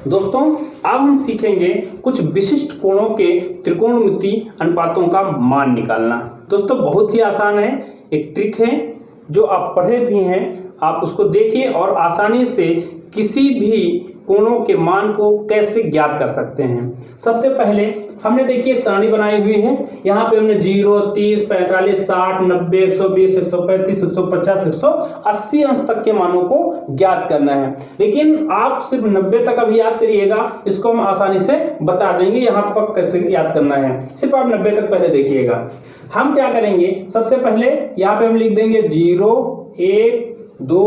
दोस्तों अब हम सीखेंगे कुछ विशिष्ट कोणों के त्रिकोणमिति अनुपातों का मान निकालना। दोस्तों बहुत ही आसान है, एक ट्रिक है जो आप पढ़े भी हैं, आप उसको देखिए और आसानी से किसी भी कोणों के मान को कैसे ज्ञात कर सकते हैं। सबसे पहले हमने देखिए एक सारणी बनाई हुई है। यहाँ पे हमने 0, 30, 45, 60, 90, 120, 135, 150, 180 अंश तक के मानों को ज्ञात करना है। लेकिन आप सिर्फ 90 तक अभी याद करिएगा, इसको हम आसानी से बता देंगे यहाँ पर कैसे याद करना है। सिर्फ आप 90 तक पहले देखिएगा। हम क्या करेंगे, सबसे पहले यहाँ पे हम लिख देंगे 0, 1, 2,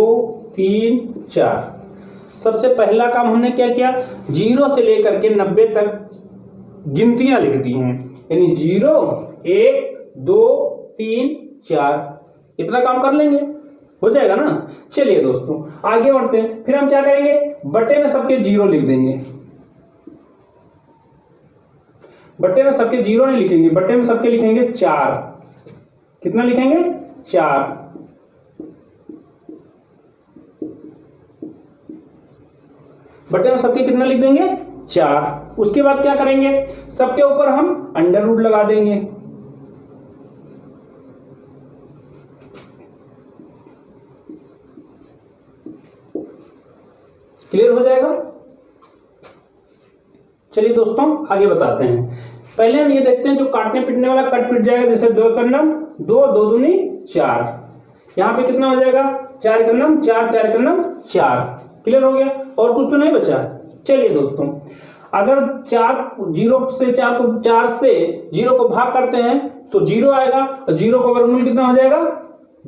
3, 4। सबसे पहला काम हमने क्या किया, 0 से लेकर के 90 तक गिनतियां लिख दी हैं, यानी 0, 1, 2, 3, 4 इतना काम कर लेंगे, हो जाएगा ना। चलिए दोस्तों आगे बढ़ते हैं। फिर हम क्या करेंगे, बटे में सबके 0 लिख देंगे। बटे में सबके 0 नहीं लिखेंगे, बटे में सबके लिखेंगे 4। कितना लिखेंगे, 4। बटे में सबके कितना लिख देंगे, 4। उसके बाद क्या करेंगे, सबके ऊपर हम अंडर रूट लगा देंगे। क्लियर हो जाएगा। चलिए दोस्तों आगे बताते हैं। पहले हम ये देखते हैं, जो काटने पीटने वाला कट पिट जाएगा, जैसे 2 एकम 2, 2 दूनी 4। यहां पे कितना हो जाएगा, 4 एकम 4, 4 एकम 4। क्लियर हो गया, और कुछ तो नहीं बचा। चलिए दोस्तों, अगर 0 से 4 से 0 को भाग करते हैं तो 0 आएगा, और 0 का वर्गमूल कितना हो जाएगा,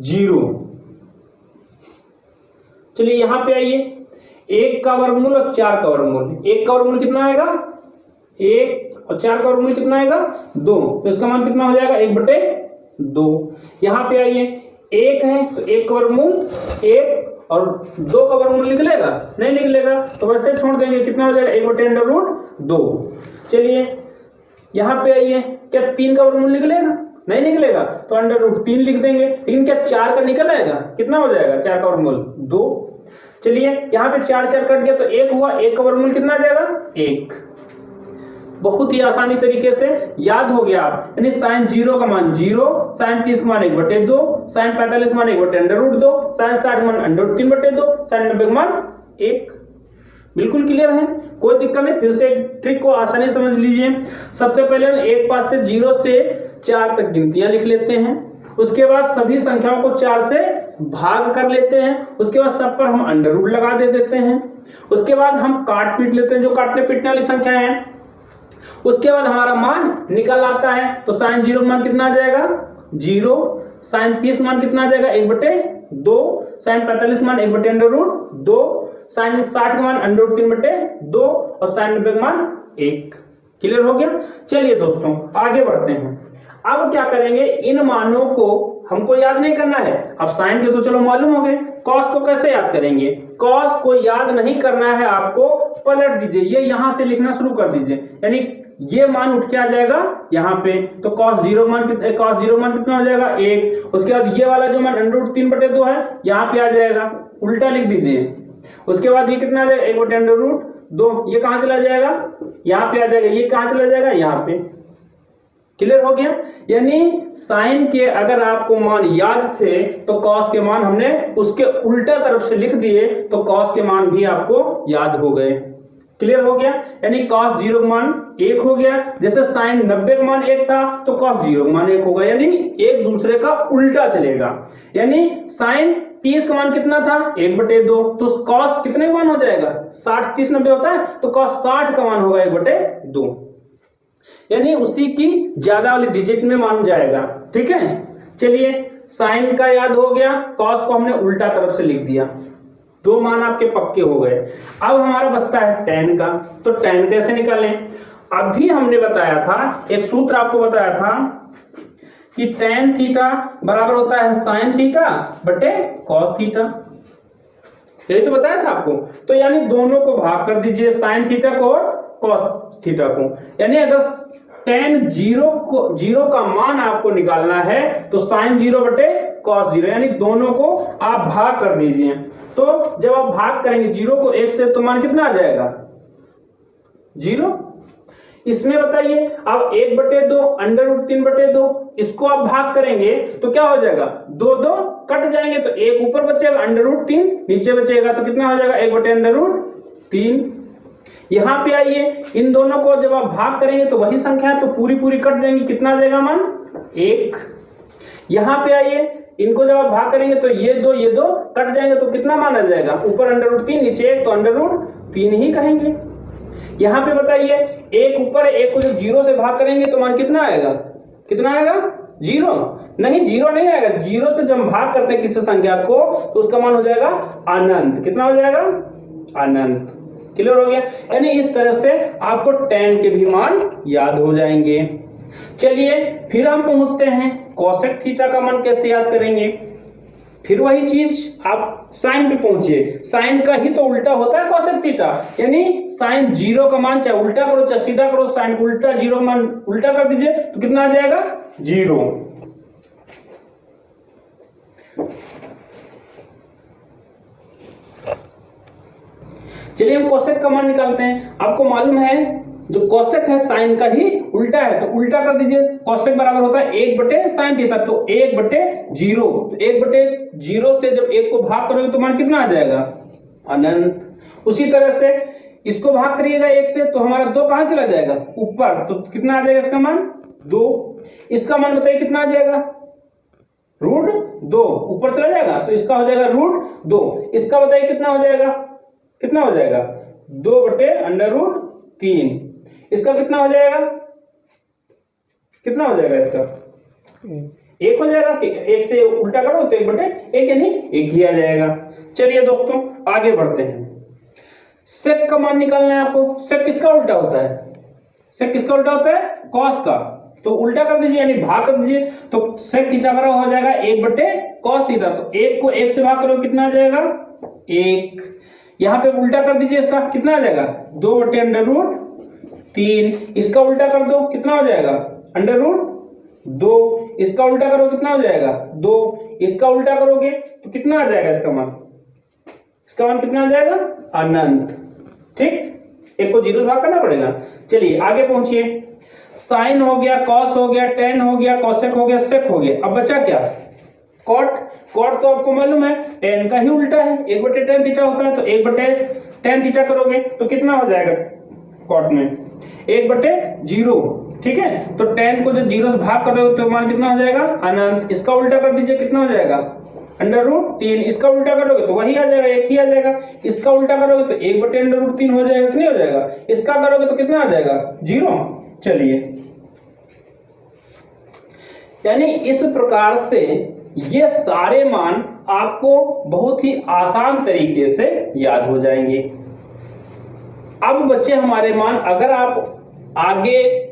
0। चलिए यहां पे आइए, 1 का वर्गमूल और 4 का वर्गमूल। 1 का वर्गमूल कितना आएगा, 1, और 4 का वर्गमूल कितना आएगा, 2। तो इसका मान कितना हो जाएगा, 1/2। यहां पे आइए, 1 है तो 1 का वर्गमूल 1, और 2 का वर्गमूल निकलेगा, नहीं निकलेगा तो वैसे छोड़ देंगे। कितना हो जाएगा, 1/√2। चलिए यहां पे आइए, क्या 3 का वर्गमूल निकलेगा, नहीं निकलेगा तो √3 लिख देंगे। लेकिन क्या 4 का निकल आएगा, कितना हो जाएगा 4 का वर्गमूल 2। चलिए यहाँ पे 4 4 कट गया तो 1 हुआ, 1 का वर्गमूल कितना आ जाएगा, 1। बहुत ही आसानी तरीके से याद हो गया आप, यानी sin 0 का मान 0, sin 30 का मान 1/2, sin 45 का मान 1/√2, sin 60 का मान √3/2, sin 90 का मान 1। बिल्कुल क्लियर है, कोई दिक्कत नहीं। फिर से ट्रिक को आसानी समझ लीजिए। सबसे पहले हम एक पास से 0 से 4 तक गिनतियां लिख लेते हैं। उसके बाद सभी संख्याओं को 4 से भाग कर लेते हैं। उसके बाद सब पर हम अंडर रूट लगा देते हैं। उसके बाद हम काट पीट लेते हैं जो काटने पीटने वाली संख्या है। उसके बाद हमारा मान निकल आता है, तो sin 0 मान कितना आ जाएगा, 0। sin 30 मान कितना आ जाएगा, 1/2। sin 45 मान 1/√2, sin 60 का मान √3/2, और sin 90 का मान 1। क्लियर हो गया। चलिए दोस्तों आगे बढ़ते हैं। अब क्या करेंगे, इन मानों को हमको याद नहीं करना है। अब साइन के तो चलो मालूम हो गए, कॉस को कैसे याद करेंगे। कॉस को याद नहीं करना है आपको, पलट दीजिए, ये यहां से लिखना शुरू कर दीजिए, यानी ये मान उठ के आ जाएगा यहाँ पे। तो cos 0 मान कितना हो जाएगा, 1। उसके बाद ये वाला जो मान √3/2 है यहाँ पे आ जाएगा, उल्टा लिख दीजिए। उसके बाद ये कितना आ जाएगा, 1/√2। ये कहां चला जाएगा, यहाँ पे आ जाएगा। ये कहां चला जाएगा, यहाँ पे। क्लियर हो गया। यानी साइन के अगर आपको मान याद थे तो कॉस के मान हमने उसके उल्टा तरफ से लिख दिए, तो कॉस के मान भी आपको याद हो गए। क्लियर हो गया। यानी cos 0 का मान 1 हो गया, जैसे sin 90 का मान 1 था तो cos 0 का मान 1 होगा, यानी एक दूसरे का उल्टा चलेगा। यानी sin 30 का मान कितना था, 1/2, तो cos कितने का मान हो जाएगा, 60, 30, 90 होता है, तो cos 60 का मान होगा 1/2, यानी उसी की ज्यादा वाली डिजिट में मान जाएगा। ठीक है। चलिए साइन का याद हो गया, cos को हमने उल्टा तरफ से लिख दिया, 2 मान आपके पक्के हो गए। अब हमारा बचता है tan का, तो tan कैसे निकालें। अभी हमने बताया था, एक सूत्र आपको बताया था कि tan थीटा बराबर होता है sin थीटा बटे cos थीटा, यही तो बताया था आपको। तो यानी दोनों को भाग कर दीजिए, sin थीटा को और cos थीटा को। यानी अगर tan 0 का मान आपको निकालना है तो sin 0 बटे cos 0, यानी दोनों को आप भाग कर दीजिए। तो जब आप भाग करेंगे 0 को 1 से तो मान कितना आ जाएगा, 0। इसमें बताइए अब 1/2 √3/2 इसको आप भाग करेंगे तो क्या हो जाएगा, 2 2 कट जाएंगे तो एक ऊपर बचेगा √3 नीचे बचेगा तो कितना हो जाएगा 1/√3। यहां पे आइए इन दोनों को जब आप भाग करेंगे तो वही संख्या है तो पूरी पूरी कट जाएंगी, कितना आ जाएगा मान 1। यहां पे आइए इनको जब आप भाग करेंगे तो ये दो कट जाएंगे तो कितना मान आ जाएगा, ऊपर √3 नीचे 1 तो √3 ही कहेंगे। यहां पे बताइए एक ऊपर एक को जब 0 से भाग करेंगे तो मान कितना आएगा, कितना आएगा 0 नहीं, 0 नहीं आएगा, 0 से जब भाग करते हैं किसी संख्या को तो उसका मान हो जाएगा अनंत। कितना हो जाएगा, अनंत। क्लियर हो गया। यानी इस तरह से आपको tan के भी मान याद हो जाएंगे। चलिए फिर हम पहुंचते हैं कोसेक थीटा का मान कैसे याद करेंगे। फिर वही चीज आप साइन पे पहुंचिए, साइन का ही तो उल्टा होता है कोसेक थीटा, यानी साइन 0 का मान चाहे उल्टा करो चाहे सीधा करो, साइन को उल्टा 0 का मान उल्टा कर दीजिए तो कितना आ जाएगा 0। चलिए हम कोसेक का मान निकालते हैं। आपको मालूम है जो कोसेक है साइन का ही उल्टा है तो उल्टा कर दीजिए, कोसेक बराबर होता है 1/sin थीटा, तो 1/0, तो 1/0 से जब 1 को भाग करोगे तो मान कितना आ जाएगा अनंत। उसी तरह से इसको भाग करिएगा 1 से तो हमारा 2 कहां चला जाएगा ऊपर, तो कितना आ जाएगा इसका मान 2। इसका मान बताइए कितना आ जाएगा √2, ऊपर चला जाएगा तो इसका हो जाएगा √2। इसका बताइए कितना हो जाएगा, कितना हो जाएगा 2/√3। इसका कितना हो जाएगा, कितना हो जाएगा इसका 1 हो जाएगा, 1 से उल्टा करो तो 1/1 यानी 1 ही आ जाएगा। चलिए दोस्तों आगे बढ़ते हैं। सेक का मान निकालना है आपको। सेक किसका उल्टा होता है, सेक किसका उल्टा होता है कॉस का, तो उल्टा कर दीजिए यानी भाग कर दीजिए तो सेक थीटा बराबर हो जाएगा 1/cos थीटा, तो 1 को 1 से भाग करो कितना आ जाएगा 1। यहां पे उल्टा कर दीजिए इसका कितना आ जाएगा 2/√3। इसका उल्टा कर दो कितना हो जाएगा √2। इसका उल्टा करो कितना हो जाएगा 2। इसका उल्टा करोगे तो कितना आ जाएगा इसका मान, इसका मान कितना आ जाएगा अनंत। ठीक, एक को 0 से भाग करना पड़ेगा। चलिए आगे पहुंचिए। साइन हो गया, कॉस हो गया, टेन हो गया, कोसेक हो गया, सेक हो गया। अब बचा क्या कॉट। कॉट तो आपको मालूम है टेन का ही उल्टा है, 1/tan थीटा होता है तो 1/tan थीटा करोगे तो कितना हो जाएगा कॉट में 1/0। ठीक है, तो tan को जब 0 से भाग करोगे तो मान कितना हो जाएगा अनंत। इसका उल्टा कर दीजिए कितना हो जाएगा √3। इसका उल्टा करोगे तो वही आ जाएगा 1 ही आ जाएगा। इसका उल्टा करोगे तो 1/√3 हो जाएगा, कितनी हो जाएगा। इसका करोगे तो कितना आ जाएगा 0। चलिए यानी इस प्रकार से ये सारे मान आपको बहुत ही आसान तरीके से याद हो जाएंगे। अब बच्चे हमारे मान, अगर आप आगे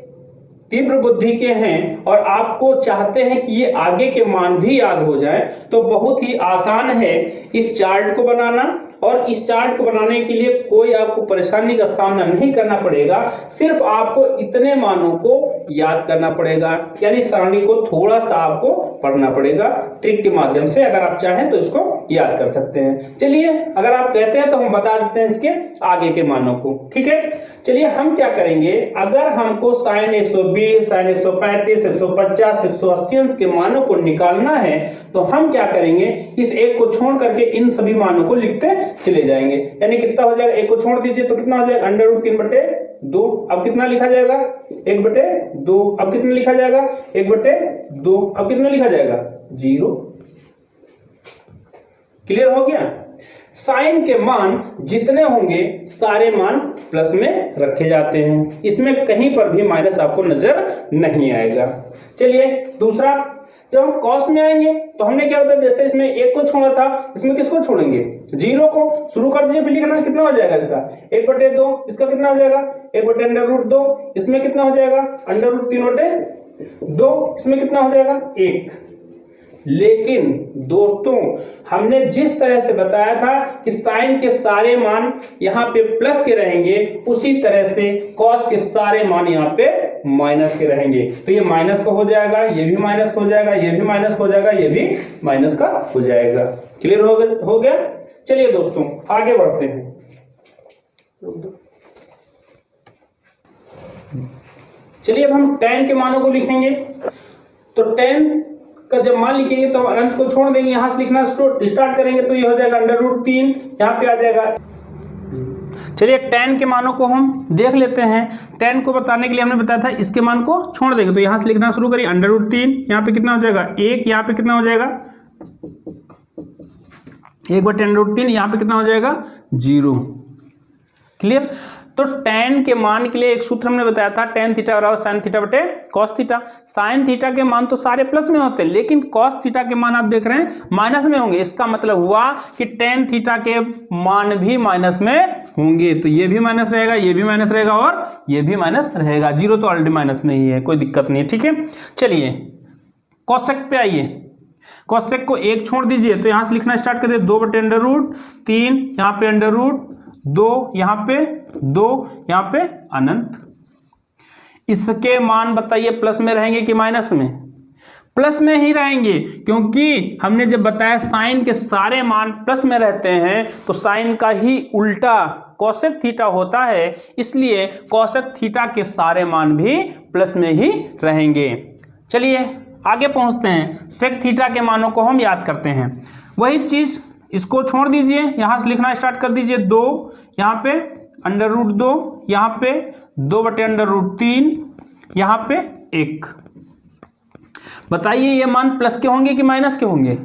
तीव्र बुद्धि के हैं और आपको चाहते हैं कि ये आगे के मान भी याद हो जाए तो बहुत ही आसान है इस चार्ट को बनाना। और इस चार्ट को बनाने के लिए कोई आपको परेशानी का सामना नहीं करना पड़ेगा, सिर्फ आपको इतने मानों को याद करना पड़ेगा, यानी सारणी को थोड़ा सा आपको पढ़ना पड़ेगा। ट्रिक के माध्यम से अगर आप चाहें तो इसको याद कर सकते हैं। चलिए अगर आप कहते हैं तो हम बता देते हैं इसके आगे के मानों को। ठीक है, चलिए हम क्या करेंगे, अगर हमको sin 120, sin 135, 150, 180 के मानों को निकालना है तो हम क्या करेंगे, इस एक को छोड़ करके इन सभी मानों को लिखते चले जाएंगे। यानी कितना हो जाएगा, एक को छोड़ दीजिए तो कितना हो जाएगा √3/2। अब कितना लिखा जाएगा 1/2। अब कितना लिखा जाएगा 1/2। अब कितना लिखा जाएगा 0। क्लियर हो गया। साइन के मान जितने होंगे सारे मान प्लस में रखे जाते हैं, इसमें कहीं पर भी माइनस आपको नजर नहीं आएगा। चलिए दूसरा, जब हम कॉस में आएंगे तो हमने क्या होता है, जैसे इसमें 1 को छोड़ा था, इसमें किसको छोड़ेंगे 0 को। शुरू कर दीजिए, फिर लिखना कितना हो जाएगा इसका 1/2। इसका कितना हो जाएगा 1/√2। इसमें कितना हो जाएगा √3/2। इसमें कितना हो जाएगा 1। लेकिन दोस्तों हमने जिस तरह से बताया था कि साइन के सारे मान यहाँ पे प्लस के रहेंगे, उसी तरह से कॉस के सारे मान यहाँ पे माइनस के रहेंगे। तो ये माइनस का हो जाएगा, ये भी माइनस का हो जाएगा, ये भी माइनस का हो जाएगा, ये भी माइनस का हो जाएगा। क्लियर हो गया। चलिए दोस्तों आगे बढ़ते हैं। चलिए अब हम tan के मानों को लिखेंगे। तो tan का जब मान लिखेंगे तो अंश को छोड़ देंगे, यहां से लिखना स्टार्ट करेंगे तो ये हो जाएगा √3, यहाँ पे आ जाएगा। चलिए tan के मानों को हम देख लेते हैं। tan को बताने के लिए हमने बताया था इसके मान को छोड़ देंगे, तो यहाँ से लिखना शुरू करिए √3, यहाँ पे कितना हो जाएगा 1, यहाँ पे कितना हो जाएगा 1/√3, यहाँ पे कितना हो जाएगा 0। क्लियर। तो tan के मान के लिए एक सूत्र हमने बताया था, tan थीटा बराबर sin थीटा बटे cos थीटा। sin थीटा के मान तो सारे प्लस में होते हैं, लेकिन cos थीटा के मान आप देख रहे हैं माइनस में होंगे। इसका मतलब हुआ कि tan थीटा के मान भी माइनस में होंगे। तो ये भी माइनस रहेगा, ये भी माइनस रहेगा और ये भी माइनस रहेगा। 0 तो ऑलरेडी माइनस में ही है, कोई दिक्कत नहीं है। ठीक है, चलिए कोसेक पे आइए। कोसेक को 1 छोड़ दीजिए, तो यहां से लिखना स्टार्ट करिए 2/√3, यहाँ पे √2, यहाँ पे 2, यहाँ पे अनंत। इसके मान बताइए प्लस में रहेंगे कि माइनस में? प्लस में ही रहेंगे, क्योंकि हमने जब बताया साइन के सारे मान प्लस में रहते हैं, तो साइन का ही उल्टा कोसेक थीटा होता है, इसलिए कोसेक थीटा के सारे मान भी प्लस में ही रहेंगे। चलिए आगे पहुंचते हैं। सेक थीटा के मानों को हम याद करते हैं। वही चीज, इसको छोड़ दीजिए, यहां से लिखना स्टार्ट कर दीजिए 2, यहाँ पे √2, यहाँ पे 2/√3, यहाँ पे 1। बताइए ये मान प्लस के होंगे कि माइनस के होंगे?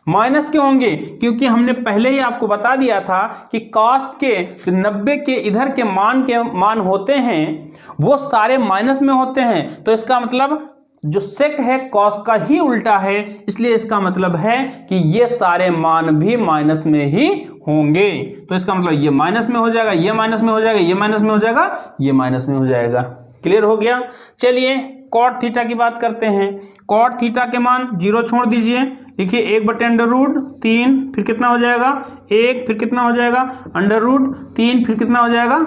माइनस के होंगे, क्योंकि हमने पहले ही आपको बता दिया था कि cos के 90 के इधर के मान होते हैं वो सारे माइनस में होते हैं। तो इसका मतलब जो सेक है cos का ही उल्टा है, इसलिए इसका मतलब है कि ये सारे मान भी माइनस में ही होंगे। तो इसका मतलब ये माइनस में हो जाएगा, ये माइनस में हो जाएगा, ये माइनस में हो जाएगा, ये माइनस में हो जाएगा। क्लियर हो गया। चलिए कॉट थीटा की बात करते हैं। कॉट थीटा के मान 0 छोड़ दीजिए, देखिए 1/√3, फिर कितना हो जाएगा 1, फिर कितना हो जाएगा √3, फिर कितना हो जाएगा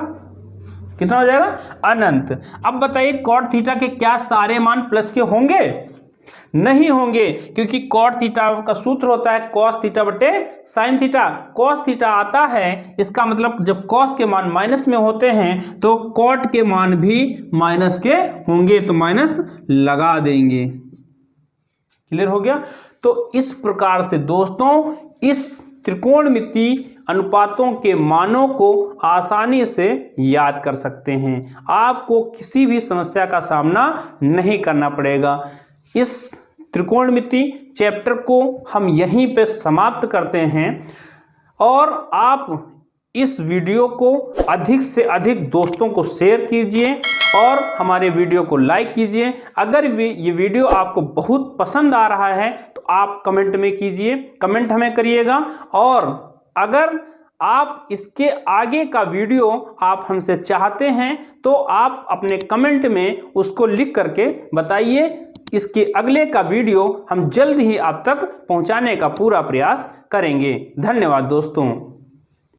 अनंत। अब बताइए कॉट थीटा के क्या सारे मान प्लस के होंगे? नहीं होंगे, क्योंकि कॉट थीटा का सूत्र होता है कॉस थीटा बटे साइन थीटा। कॉस थीटा आता है, इसका मतलब जब कॉस के मान माइनस में होते हैं तो कॉट के मान भी माइनस के होंगे, तो माइनस लगा देंगे। क्लियर हो गया। तो इस प्रकार से दोस्तों इस त्रिकोणमिति अनुपातों के मानों को आसानी से याद कर सकते हैं, आपको किसी भी समस्या का सामना नहीं करना पड़ेगा। इस त्रिकोणमिति चैप्टर को हम यहीं पे समाप्त करते हैं, और आप इस वीडियो को अधिक से अधिक दोस्तों को शेयर कीजिए और हमारे वीडियो को लाइक कीजिए। अगर ये वीडियो आपको बहुत पसंद आ रहा है तो आप कमेंट में कीजिए, कमेंट हमें करिएगा। और अगर आप इसके आगे का वीडियो आप हमसे चाहते हैं तो आप अपने कमेंट में उसको लिख करके बताइए। इसके अगले का वीडियो हम जल्द ही आप तक पहुंचाने का पूरा प्रयास करेंगे। धन्यवाद दोस्तों।